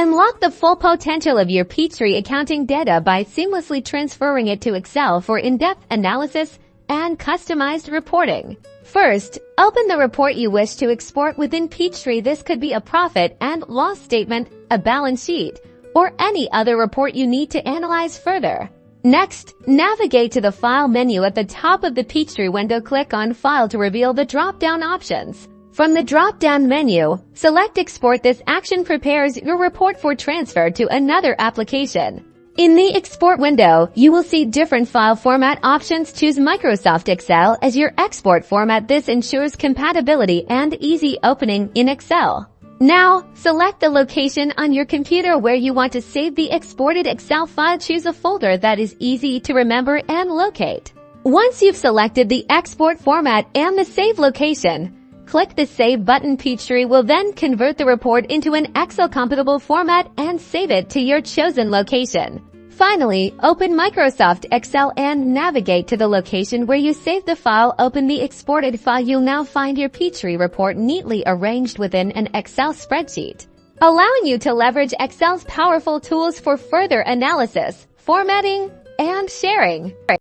Unlock the full potential of your Peachtree accounting data by seamlessly transferring it to Excel for in-depth analysis and customized reporting. First, open the report you wish to export within Peachtree. This could be a profit and loss statement, a balance sheet, or any other report you need to analyze further. Next, navigate to the File menu at the top of the Peachtree window. Click on File to reveal the drop-down options. From the drop-down menu, select Export. This action prepares your report for transfer to another application. In the Export window, you will see different file format options. Choose Microsoft Excel as your export format. This ensures compatibility and easy opening in Excel. Now, select the location on your computer where you want to save the exported Excel file. Choose a folder that is easy to remember and locate. Once you've selected the export format and the save location, click the Save button. Peachtree will then convert the report into an Excel-compatible format and save it to your chosen location. Finally, open Microsoft Excel and navigate to the location where you saved the file. Open the exported file. You'll now find your Peachtree report neatly arranged within an Excel spreadsheet, allowing you to leverage Excel's powerful tools for further analysis, formatting, and sharing.